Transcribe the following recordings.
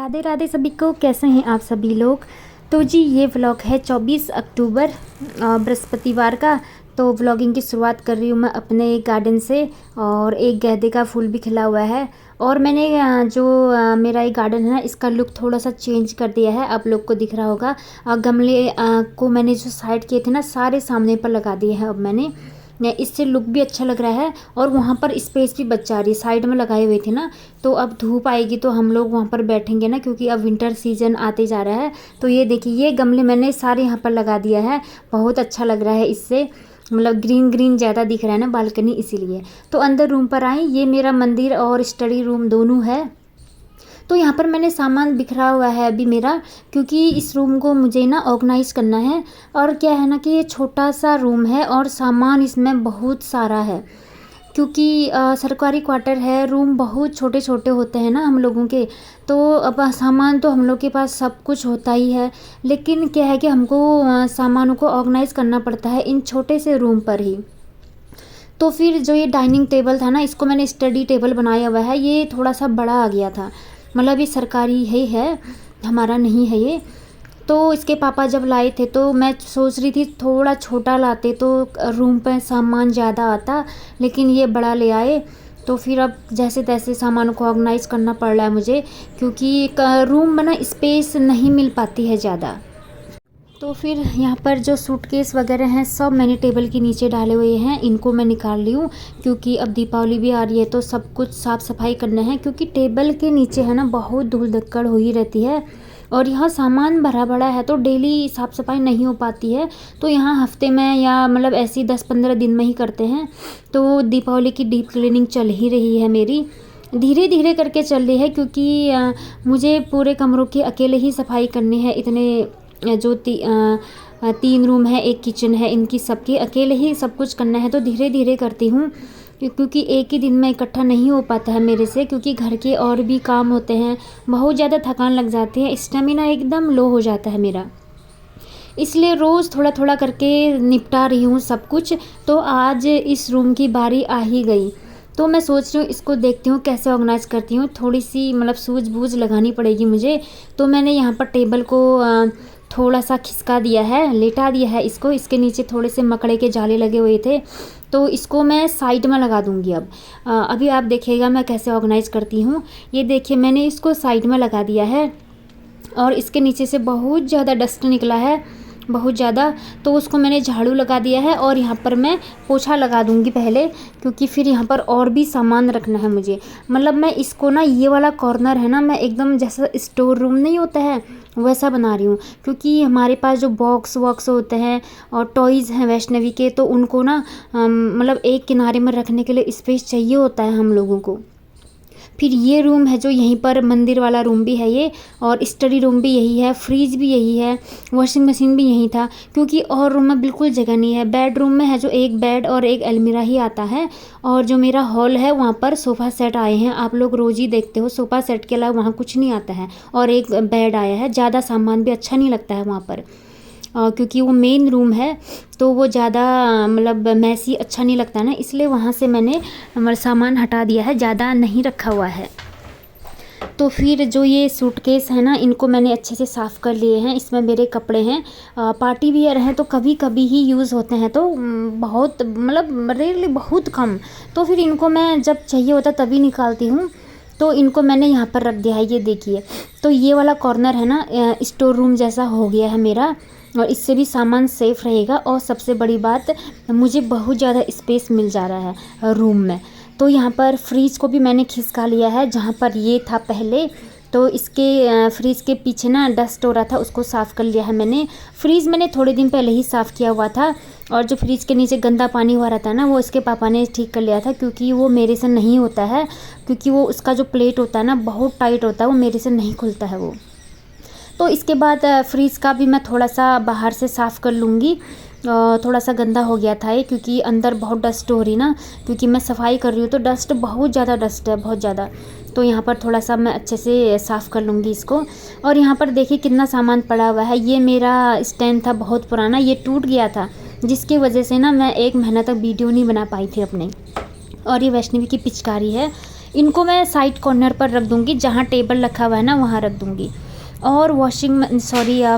राधे राधे सभी को। कैसे हैं आप सभी लोग। तो जी ये व्लॉग है 24 अक्टूबर बृहस्पतिवार का। तो व्लॉगिंग की शुरुआत कर रही हूँ मैं अपने गार्डन से। और एक गेंदे का फूल भी खिला हुआ है। और मैंने मेरा ये गार्डन है ना, इसका लुक थोड़ा सा चेंज कर दिया है। आप लोग को दिख रहा होगा। गमले को मैंने जो साइड किए थे ना, सारे सामने पर लगा दिए हैं अब मैंने। इससे लुक भी अच्छा लग रहा है और वहाँ पर स्पेस भी बच जा रही है। साइड में लगाए हुए थे ना, तो अब धूप आएगी तो हम लोग वहाँ पर बैठेंगे ना, क्योंकि अब विंटर सीजन आते जा रहा है। तो ये देखिए, ये गमले मैंने सारे यहाँ पर लगा दिया है। बहुत अच्छा लग रहा है इससे, मतलब ग्रीन ग्रीन ज़्यादा दिख रहा है ना बालकनी, इसीलिए। तो अंदर रूम पर आए। ये मेरा मंदिर और स्टडी रूम दोनों है। तो यहाँ पर मैंने सामान बिखरा हुआ है अभी मेरा, क्योंकि इस रूम को मुझे ना ऑर्गेनाइज़ करना है। और क्या है ना कि ये छोटा सा रूम है और सामान इसमें बहुत सारा है, क्योंकि सरकारी क्वार्टर है। रूम बहुत छोटे छोटे होते हैं ना हम लोगों के। तो अब सामान तो हम लोग के पास सब कुछ होता ही है, लेकिन क्या है कि हमको सामानों को ऑर्गेनाइज़ करना पड़ता है इन छोटे से रूम पर ही। तो फिर जो ये डाइनिंग टेबल था ना, इसको मैंने स्टडी टेबल बनाया हुआ है। ये थोड़ा सा बड़ा आ गया था, मतलब ये सरकारी ही है, हमारा नहीं है ये। तो इसके पापा जब लाए थे तो मैं सोच रही थी थोड़ा छोटा लाते तो रूम पे सामान ज़्यादा आता, लेकिन ये बड़ा ले आए। तो फिर अब जैसे तैसे सामानों को ऑर्गेनाइज़ करना पड़ रहा है मुझे, क्योंकि रूम में ना स्पेस नहीं मिल पाती है ज़्यादा। तो फिर यहाँ पर जो सूटकेस वगैरह हैं सब मैंने टेबल के नीचे डाले हुए हैं। इनको मैं निकाल ली हूँ, क्योंकि अब दीपावली भी आ रही है तो सब कुछ साफ़ सफाई करना है। क्योंकि टेबल के नीचे है ना बहुत धूल धक्कड़ हो ही रहती है, और यहाँ सामान भरा भरा है तो डेली साफ़ सफाई नहीं हो पाती है। तो यहाँ हफ्ते में या मतलब ऐसे ही 10-15 दिन में ही करते हैं। तो दीपावली की डीप क्लीनिंग चल ही रही है मेरी, धीरे धीरे करके चल रही है, क्योंकि मुझे पूरे कमरों की अकेले ही सफाई करनी है। इतने जो 3 रूम है, एक किचन है, इनकी सबकी अकेले ही सब कुछ करना है। तो धीरे धीरे करती हूँ, क्योंकि एक ही दिन में इकट्ठा नहीं हो पाता है मेरे से, क्योंकि घर के और भी काम होते हैं। बहुत ज़्यादा थकान लग जाती है, स्टेमिना एकदम लो हो जाता है मेरा, इसलिए रोज़ थोड़ा थोड़ा करके निपटा रही हूँ सब कुछ। तो आज इस रूम की बारी आ ही गई। तो मैं सोच रही हूँ इसको देखती हूँ कैसे ऑर्गेनाइज़ करती हूँ। थोड़ी सी मतलब सूझबूझ लगानी पड़ेगी मुझे। तो मैंने यहाँ पर टेबल को थोड़ा सा खिसका दिया है, लेटा दिया है इसको। इसके नीचे थोड़े से मकड़े के जाले लगे हुए थे, तो इसको मैं साइड में लगा दूँगी अब। अभी आप देखिएगा मैं कैसे ऑर्गेनाइज़ करती हूँ। ये देखिए, मैंने इसको साइड में लगा दिया है और इसके नीचे से बहुत ज़्यादा डस्ट निकला है, बहुत ज़्यादा। तो उसको मैंने झाड़ू लगा दिया है और यहाँ पर मैं पोछा लगा दूँगी पहले, क्योंकि फिर यहाँ पर और भी सामान रखना है मुझे। मतलब मैं इसको ना, ये वाला कॉर्नर है ना, मैं एकदम जैसा स्टोर रूम नहीं होता है वैसा बना रही हूँ। क्योंकि हमारे पास जो बॉक्स वॉक्स होते हैं और टॉयज़ हैं वैष्णवी के, तो उनको ना मतलब एक किनारे में रखने के लिए स्पेस चाहिए होता है हम लोगों को। फिर ये रूम है जो यहीं पर मंदिर वाला रूम भी है ये, और स्टडी रूम भी यही है, फ्रिज भी यही है, वॉशिंग मशीन भी यहीं था, क्योंकि और रूम में बिल्कुल जगह नहीं है। बेडरूम में है जो एक बेड और एक अलमीरा ही आता है, और जो मेरा हॉल है वहाँ पर सोफ़ा सेट आए हैं। आप लोग रोज़ ही देखते हो, सोफ़ा सेट के अलावा वहाँ कुछ नहीं आता है, और एक बेड आया है। ज़्यादा सामान भी अच्छा नहीं लगता है वहाँ पर, क्योंकि वो मेन रूम है तो वो ज़्यादा मतलब मैसी अच्छा नहीं लगता ना, इसलिए वहाँ से मैंने सामान हटा दिया है, ज़्यादा नहीं रखा हुआ है। तो फिर जो ये सूटकेस है ना, इनको मैंने अच्छे से साफ़ कर लिए हैं। इसमें मेरे कपड़े हैं, पार्टी वियर हैं, तो कभी कभी ही यूज़ होते हैं, तो बहुत मतलब रेयरली, बहुत कम। तो फिर इनको मैं जब चाहिए होता तभी निकालती हूँ। तो इनको मैंने यहाँ पर रख दिया है, ये देखिए। तो ये वाला कॉर्नर है ना, स्टोर रूम जैसा हो गया है मेरा, और इससे भी सामान सेफ़ रहेगा। और सबसे बड़ी बात, मुझे बहुत ज़्यादा स्पेस मिल जा रहा है रूम में। तो यहाँ पर फ्रिज को भी मैंने खिसका लिया है, जहाँ पर ये था पहले। तो इसके फ्रिज के पीछे ना डस्ट हो रहा था, उसको साफ़ कर लिया है मैंने। फ्रिज मैंने थोड़े दिन पहले ही साफ़ किया हुआ था, और जो फ्रिज के नीचे गंदा पानी हुआ रहता है ना, वो इसके पापा ने ठीक कर लिया था, क्योंकि वो मेरे से नहीं होता है। क्योंकि वो उसका जो प्लेट होता है ना बहुत टाइट होता है, वो मेरे से नहीं खुलता है वो। तो इसके बाद फ्रिज का भी मैं थोड़ा सा बाहर से साफ़ कर लूँगी। थोड़ा सा गंदा हो गया था ये, क्योंकि अंदर बहुत डस्ट हो रही ना, क्योंकि मैं सफाई कर रही हूँ, तो डस्ट बहुत ज़्यादा, डस्ट है बहुत ज़्यादा। तो यहाँ पर थोड़ा सा मैं अच्छे से साफ़ कर लूँगी इसको। और यहाँ पर देखिए कितना सामान पड़ा हुआ है। ये मेरा स्टैंड था बहुत पुराना, ये टूट गया था, जिसकी वजह से ना मैं 1 महीना तक वीडियो नहीं बना पाई थी अपने। और ये वैष्णवी की पिचकारी है, इनको मैं साइड कॉर्नर पर रख दूँगी, जहाँ टेबल रखा हुआ है ना वहाँ रख दूँगी। और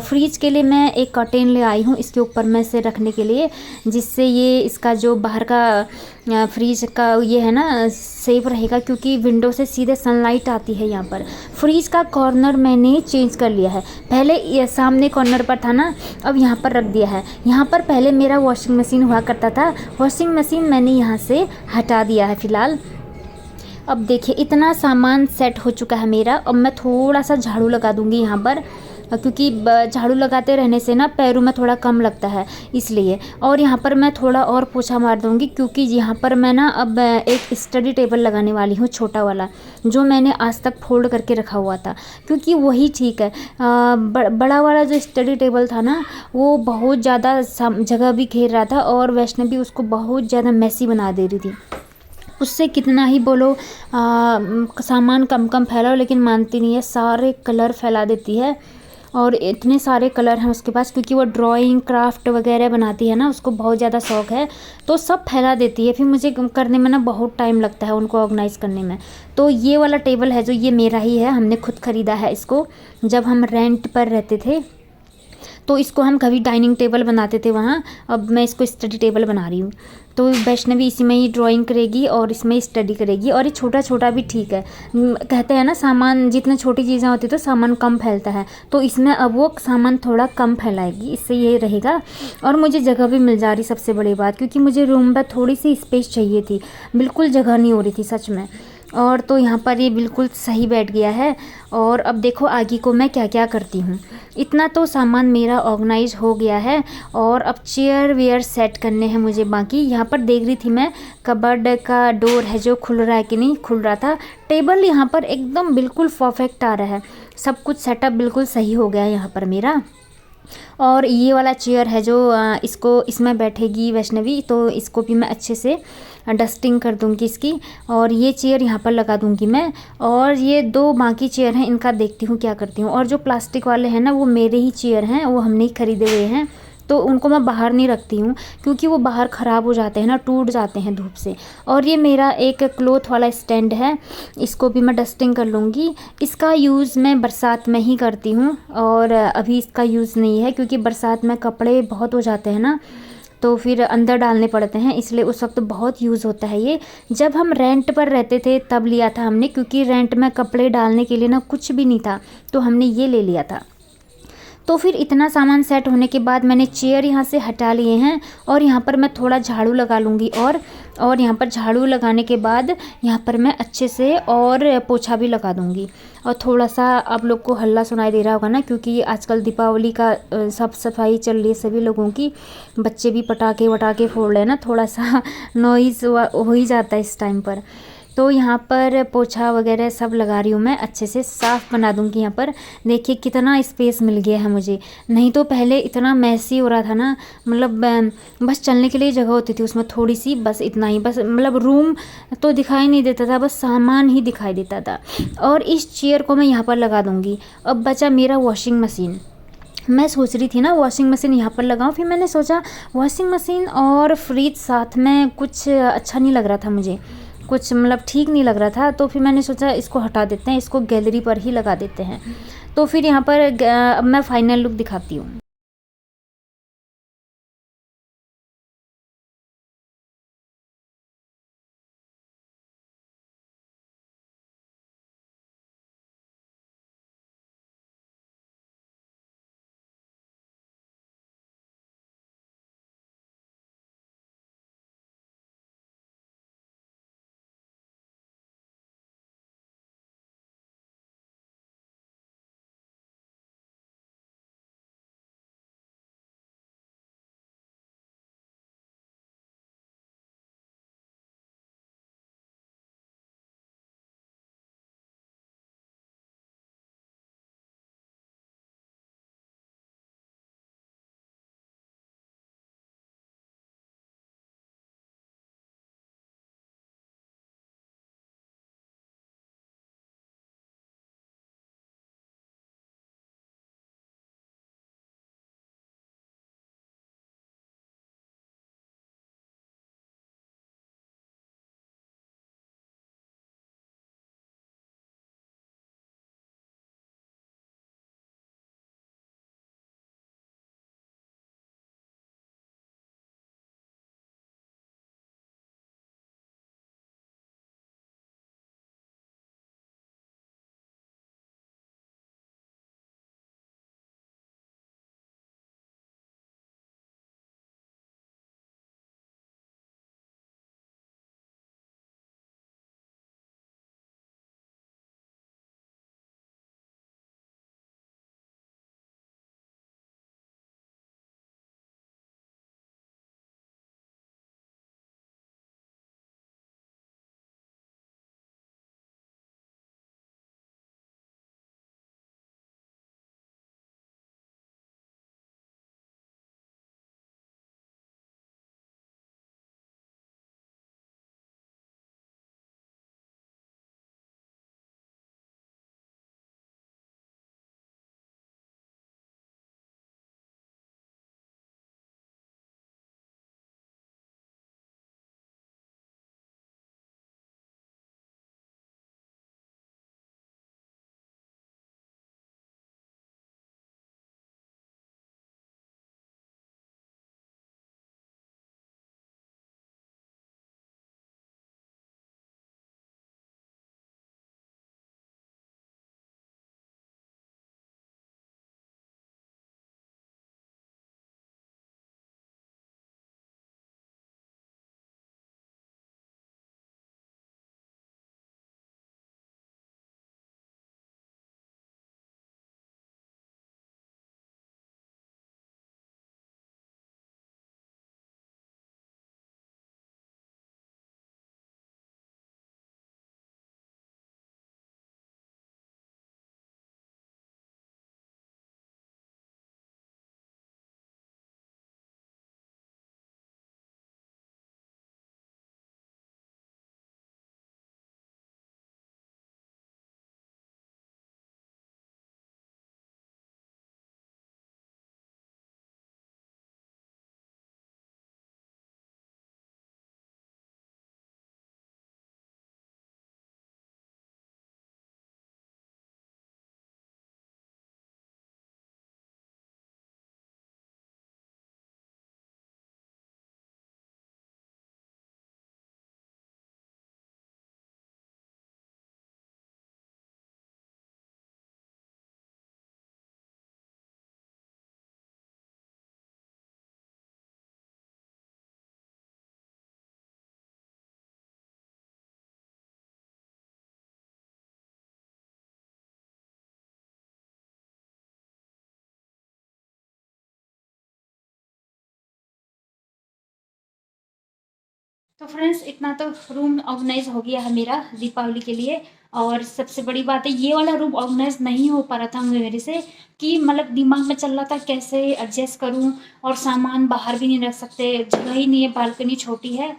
फ्रिज के लिए मैं एक कर्टेन ले आई हूँ इसके ऊपर में से रखने के लिए, जिससे ये इसका जो बाहर का फ्रिज का ये है ना सेफ रहेगा, क्योंकि विंडो से सीधे सनलाइट आती है यहाँ पर। फ्रिज का कॉर्नर मैंने चेंज कर लिया है, पहले ये सामने कॉर्नर पर था ना, अब यहाँ पर रख दिया है। यहाँ पर पहले मेरा वॉशिंग मशीन हुआ करता था, वॉशिंग मशीन मैंने यहाँ से हटा दिया है फ़िलहाल। अब देखिए इतना सामान सेट हो चुका है मेरा। अब मैं थोड़ा सा झाड़ू लगा दूंगी यहाँ पर, क्योंकि झाड़ू लगाते रहने से ना पैरों में थोड़ा कम लगता है इसलिए। और यहाँ पर मैं थोड़ा और पोछा मार दूंगी, क्योंकि यहाँ पर मैं ना अब एक स्टडी टेबल लगाने वाली हूँ, छोटा वाला, जो मैंने आज तक फोल्ड करके रखा हुआ था, क्योंकि वही ठीक है। बड़ा वाला जो स्टडी टेबल था ना, वो बहुत ज़्यादा जगह भी घेर रहा था, और वैष्णवी उसको बहुत ज़्यादा मैसी बना दे रही थी। उससे कितना ही बोलो सामान कम कम फैलाओ, लेकिन मानती नहीं है, सारे कलर फैला देती है। और इतने सारे कलर हैं उसके पास, क्योंकि वो ड्राइंग क्राफ्ट वगैरह बनाती है ना, उसको बहुत ज़्यादा शौक़ है, तो सब फैला देती है। फिर मुझे करने में ना बहुत टाइम लगता है उनको ऑर्गेनाइज़ करने में। तो ये वाला टेबल है जो, ये मेरा ही है, हमने खुद ख़रीदा है इसको जब हम रेंट पर रहते थे, तो इसको हम कभी डाइनिंग टेबल बनाते थे वहाँ, अब मैं इसको स्टडी टेबल बना रही हूँ। तो वैष्णवी इसी में ही ड्राइंग करेगी और इसमें स्टडी करेगी। और ये छोटा छोटा भी ठीक है, कहते हैं ना सामान जितनी छोटी चीज़ें होती तो सामान कम फैलता है, तो इसमें अब वो सामान थोड़ा कम फैलाएगी, इससे ये रहेगा। और मुझे जगह भी मिल जा रही, सबसे बड़ी बात, क्योंकि मुझे रूम में थोड़ी सी स्पेस चाहिए थी, बिल्कुल जगह नहीं हो रही थी सच में। और तो यहाँ पर ये बिल्कुल सही बैठ गया है। और अब देखो आगे को मैं क्या क्या करती हूँ। इतना तो सामान मेरा ऑर्गेनाइज हो गया है, और अब चेयर वेयर सेट करने हैं मुझे बाकी। यहाँ पर देख रही थी मैं कबर्ड का डोर है जो खुल रहा है कि नहीं खुल रहा था। टेबल यहाँ पर एकदम बिल्कुल परफेक्ट आ रहा है, सब कुछ सेटअप बिल्कुल सही हो गया है यहाँ पर मेरा। और ये वाला चेयर है जो इसको इसमें बैठेगी वैष्णवी, तो इसको भी मैं अच्छे से डस्टिंग कर दूंगी इसकी। और ये चेयर यहाँ पर लगा दूंगी मैं। और ये दो बाकी चेयर हैं, इनका देखती हूँ क्या करती हूँ। और जो प्लास्टिक वाले हैं ना, वो मेरे ही चेयर हैं, वो हमने ही खरीदे हुए हैं, तो उनको मैं बाहर नहीं रखती हूँ, क्योंकि वो बाहर ख़राब हो जाते हैं ना, टूट जाते हैं धूप से। और ये मेरा एक क्लॉथ वाला स्टैंड है, इसको भी मैं डस्टिंग कर लूँगी। इसका यूज़ मैं बरसात में ही करती हूँ, और अभी इसका यूज़ नहीं है, क्योंकि बरसात में कपड़े बहुत हो जाते हैं ना, तो फिर अंदर डालने पड़ते हैं, इसलिए उस वक्त बहुत यूज़ होता है ये। जब हम रेंट पर रहते थे तब लिया था हमने, क्योंकि रेंट में कपड़े डालने के लिए ना कुछ भी नहीं था, तो हमने ये ले लिया था। तो फिर इतना सामान सेट होने के बाद मैंने चेयर यहाँ से हटा लिए हैं, और यहाँ पर मैं थोड़ा झाड़ू लगा लूँगी। और यहाँ पर झाड़ू लगाने के बाद यहाँ पर मैं अच्छे से और पोछा भी लगा दूँगी। और थोड़ा सा आप लोग को हल्ला सुनाई दे रहा होगा ना, क्योंकि आजकल दीपावली का सब सफाई चल रही है सभी लोगों की, बच्चे भी पटाखे वटाखे फोड़ रहे हैं ना, थोड़ा सा नॉइज़ हो ही जाता है इस टाइम पर। तो यहाँ पर पोछा वगैरह सब लगा रही हूँ मैं, अच्छे से साफ़ बना दूँगी। यहाँ पर देखिए कितना स्पेस मिल गया है मुझे, नहीं तो पहले इतना मैसी हो रहा था ना, मतलब बस चलने के लिए जगह होती थी उसमें थोड़ी सी, बस इतना ही, बस मतलब रूम तो दिखाई नहीं देता था, बस सामान ही दिखाई देता था। और इस चेयर को मैं यहाँ पर लगा दूँगी। अब बचा मेरा वॉशिंग मशीन। मैं सोच रही थी ना वॉशिंग मशीन यहाँ पर लगाऊं, फिर मैंने सोचा वॉशिंग मशीन और फ्रिज साथ में कुछ अच्छा नहीं लग रहा था मुझे, कुछ मतलब ठीक नहीं लग रहा था। तो फिर मैंने सोचा इसको हटा देते हैं, इसको गैलरी पर ही लगा देते हैं। तो फिर यहाँ पर अब मैं फाइनल लुक दिखाती हूँ। तो फ्रेंड्स इतना तो रूम ऑर्गेनाइज हो गया है मेरा दीपावली के लिए। और सबसे बड़ी बात है, ये वाला रूम ऑर्गेनाइज नहीं हो पा रहा था मेरे से, कि मतलब दिमाग में चल रहा था कैसे एडजस्ट करूं। और सामान बाहर भी नहीं रख सकते, जगह ही नहीं है, बालकनी छोटी है।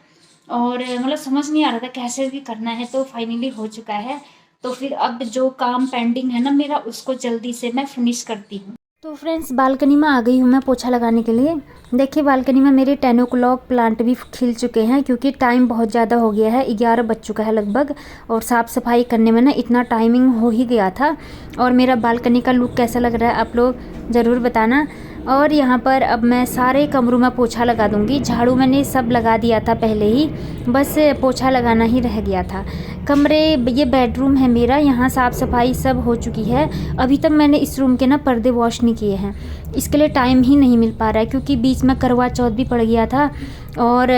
और मतलब समझ नहीं आ रहा था कैसे भी करना है। तो फाइनली हो चुका है। तो फिर अब जो काम पेंडिंग है ना मेरा, उसको जल्दी से मैं फिनिश करती हूँ। तो फ्रेंड्स बालकनी में आ गई हूँ मैं पोछा लगाने के लिए। देखिए बालकनी में मेरे 10 o'clock प्लांट भी खिल चुके हैं, क्योंकि टाइम बहुत ज़्यादा हो गया है, 11 बज चुका है लगभग। और साफ़ सफाई करने में ना इतना टाइमिंग हो ही गया था। और मेरा बालकनी का लुक कैसा लग रहा है आप लोग ज़रूर बताना। और यहाँ पर अब मैं सारे कमरों में पोछा लगा दूँगी। झाड़ू मैंने सब लगा दिया था पहले ही, बस पोछा लगाना ही रह गया था। कमरे, ये बेडरूम है मेरा, यहाँ साफ़ सफाई सब हो चुकी है। अभी तक मैंने इस रूम के ना पर्दे वॉश नहीं किए हैं, इसके लिए टाइम ही नहीं मिल पा रहा है, क्योंकि बीच में करवा चौथ भी पड़ गया था। और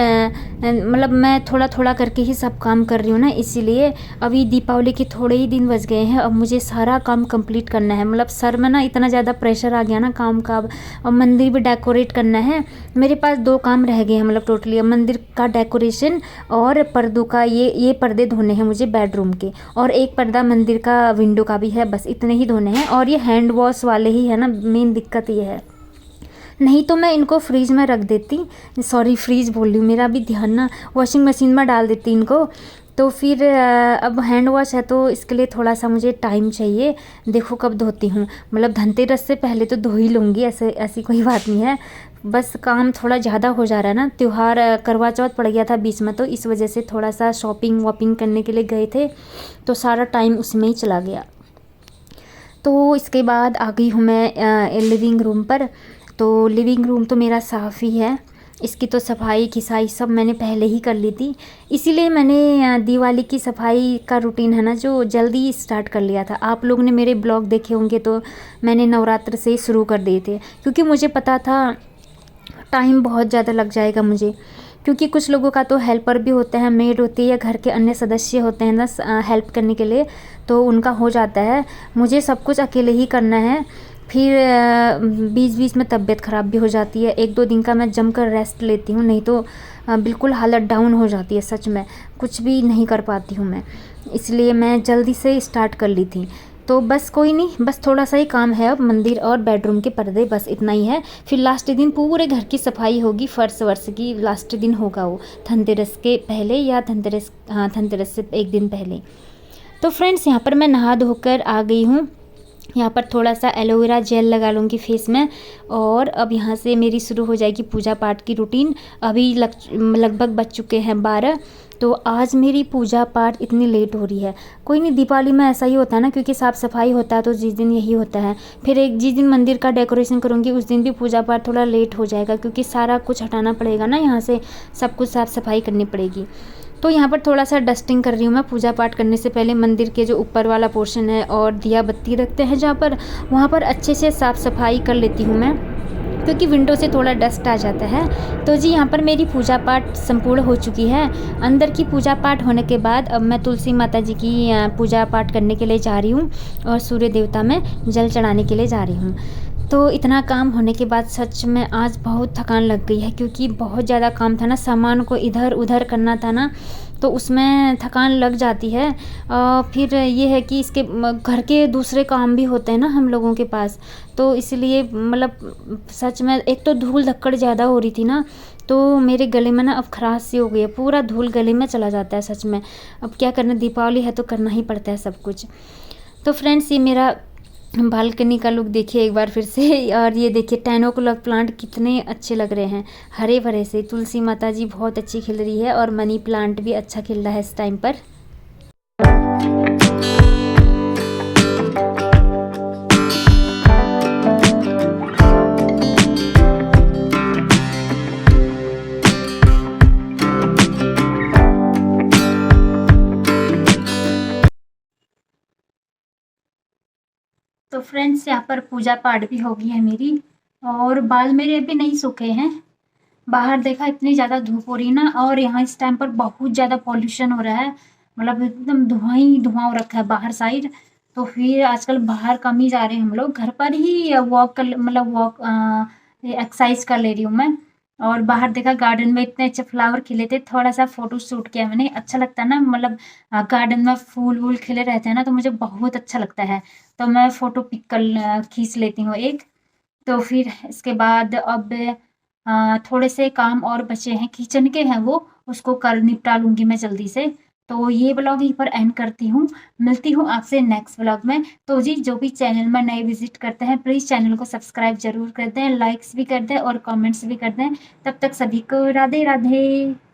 मतलब मैं थोड़ा थोड़ा करके ही सब काम कर रही हूँ ना, इसीलिए अभी दीपावली के थोड़े ही दिन बच गए हैं। अब मुझे सारा काम कंप्लीट करना है, मतलब सर में ना इतना ज़्यादा प्रेशर आ गया ना काम का। और मंदिर भी डेकोरेट करना है। मेरे पास 2 काम रह गए हैं, मतलब टोटली मंदिर का डेकोरेशन और पर्दों का, ये पर्दे धोने हैं मुझे बेडरूम के। और एक पर्दा मंदिर का विंडो का भी है, बस इतने ही धोने हैं। और ये हैंड वॉश वाले ही है ना, मेन दिक्कत ये है। नहीं तो मैं इनको फ्रीज में रख देती, सॉरी फ्रीज बोल रही हूँ, मेरा भी ध्यान ना, वॉशिंग मशीन में डाल देती इनको। तो फिर अब हैंड वॉश है तो इसके लिए थोड़ा सा मुझे टाइम चाहिए। देखो कब धोती हूँ, मतलब धनतेरस से पहले तो धो ही लूँगी, ऐसी कोई बात नहीं है। बस काम थोड़ा ज़्यादा हो जा रहा है ना, त्यौहार करवा चौथ पड़ गया था बीच में, तो इस वजह से थोड़ा सा शॉपिंग वॉपिंग करने के लिए गए थे, तो सारा टाइम उसमें ही चला गया। तो इसके बाद आ गई हूँ मैं लिविंग रूम पर। तो लिविंग रूम तो मेरा साफ़ ही है, इसकी तो सफाई खिसाई सब मैंने पहले ही कर ली थी। इसीलिए मैंने दिवाली की सफाई का रूटीन है ना जो जल्दी स्टार्ट कर लिया था। आप लोग ने मेरे ब्लॉग देखे होंगे तो मैंने नवरात्र से ही शुरू कर दिए थे, क्योंकि मुझे पता था टाइम बहुत ज़्यादा लग जाएगा मुझे। क्योंकि कुछ लोगों का तो हेल्पर भी होते हैं, मेड होती है या घर के अन्य सदस्य होते हैं ना हेल्प करने के लिए, तो उनका हो जाता है। मुझे सब कुछ अकेले ही करना है। फिर बीच बीच में तबीयत ख़राब भी हो जाती है, 1-2 दिन का मैं जमकर रेस्ट लेती हूँ, नहीं तो बिल्कुल हालत डाउन हो जाती है, सच में कुछ भी नहीं कर पाती हूँ मैं। इसलिए मैं जल्दी से स्टार्ट कर ली थी। तो बस कोई नहीं, बस थोड़ा सा ही काम है अब, मंदिर और बेडरूम के पर्दे, बस इतना ही है। फिर लास्ट दिन पूरे घर की सफाई होगी, फर्श वर्श की लास्ट दिन होगा वो, धनतेरस के पहले या धनतेरस, हाँ धनतेरस से 1 दिन पहले। तो फ्रेंड्स यहाँ पर मैं नहा धोकर आ गई हूँ। यहाँ पर थोड़ा सा एलोवेरा जेल लगा लूँगी फेस में। और अब यहाँ से मेरी शुरू हो जाएगी पूजा पाठ की रूटीन। अभी लगभग बज चुके हैं 12। तो आज मेरी पूजा पाठ इतनी लेट हो रही है। कोई नहीं, दीपावली में ऐसा ही होता है ना, क्योंकि साफ़ सफाई होता है तो जिस दिन यही होता है। फिर जिस दिन मंदिर का डेकोरेशन करूँगी उस दिन भी पूजा पाठ थोड़ा लेट हो जाएगा, क्योंकि सारा कुछ हटाना पड़ेगा ना, यहाँ से सब कुछ साफ़ सफाई करनी पड़ेगी। तो यहाँ पर थोड़ा सा डस्टिंग कर रही हूँ मैं पूजा पाठ करने से पहले। मंदिर के जो ऊपर वाला पोर्शन है और दिया बत्ती रखते हैं जहाँ पर, वहाँ पर अच्छे से साफ़ सफाई कर लेती हूँ मैं, क्योंकि विंडो से थोड़ा डस्ट आ जाता है। तो जी यहाँ पर मेरी पूजा पाठ संपूर्ण हो चुकी है। अंदर की पूजा पाठ होने के बाद अब मैं तुलसी माता जी की पूजा पाठ करने के लिए जा रही हूँ, और सूर्य देवता में जल चढ़ाने के लिए जा रही हूँ। तो इतना काम होने के बाद सच में आज बहुत थकान लग गई है, क्योंकि बहुत ज़्यादा काम था ना, सामान को इधर उधर करना था ना, तो उसमें थकान लग जाती है। फिर ये है कि इसके घर के दूसरे काम भी होते हैं ना हम लोगों के पास, तो इसलिए मतलब सच में एक तो धूल धक्कड़ ज़्यादा हो रही थी ना, तो मेरे गले में ना अब खराश सी हो गई है, पूरा धूल गले में चला जाता है सच में। अब क्या करना, दीपावली है तो करना ही पड़ता है सब कुछ। तो फ्रेंड्स ये मेरा बालकनी का लुक देखिए एक बार फिर से। और ये देखिए 10 o'clock प्लांट कितने अच्छे लग रहे हैं, हरे भरे से। तुलसी माता जी बहुत अच्छी खिल रही है, और मनी प्लांट भी अच्छा खिल रहा है इस टाइम पर। तो फ्रेंड्स यहाँ पर पूजा पाठ भी हो गई है मेरी, और बाल मेरे अभी नहीं सूखे हैं। बाहर देखा इतनी ज़्यादा धूप हो रही है ना, और यहाँ इस टाइम पर बहुत ज़्यादा पॉल्यूशन हो रहा है, मतलब एकदम धुआं ही धुआं हो रखा है बाहर साइड। तो फिर आजकल बाहर कम ही जा रहे हैं हम लोग, घर पर ही वॉक कर, मतलब वॉक एक्सरसाइज कर ले रही हूँ मैं। और बाहर देखा गार्डन में इतने अच्छे फ्लावर खिले थे, थोड़ा-सा फ़ोटो शूट किया मैंने। अच्छा लगता है ना, मतलब गार्डन में फूल-वूल खिले रहते हैं ना, तो मुझे बहुत अच्छा लगता है। तो मैं फ़ोटो पिक खींच लेती हूँ एक। तो फिर इसके बाद अब थोड़े से काम और बचे हैं, किचन के हैं वो, उसको कर निपटा लूँगी मैं जल्दी से। तो ये व्लॉग यहीं पर एंड करती हूँ। मिलती हूँ आपसे नेक्स्ट व्लॉग में। तो जी, जो भी चैनल में नए विज़िट करते हैं, प्लीज़ चैनल को सब्सक्राइब ज़रूर कर दें, लाइक्स भी कर दें और कमेंट्स भी कर दें। तब तक सभी को राधे राधे।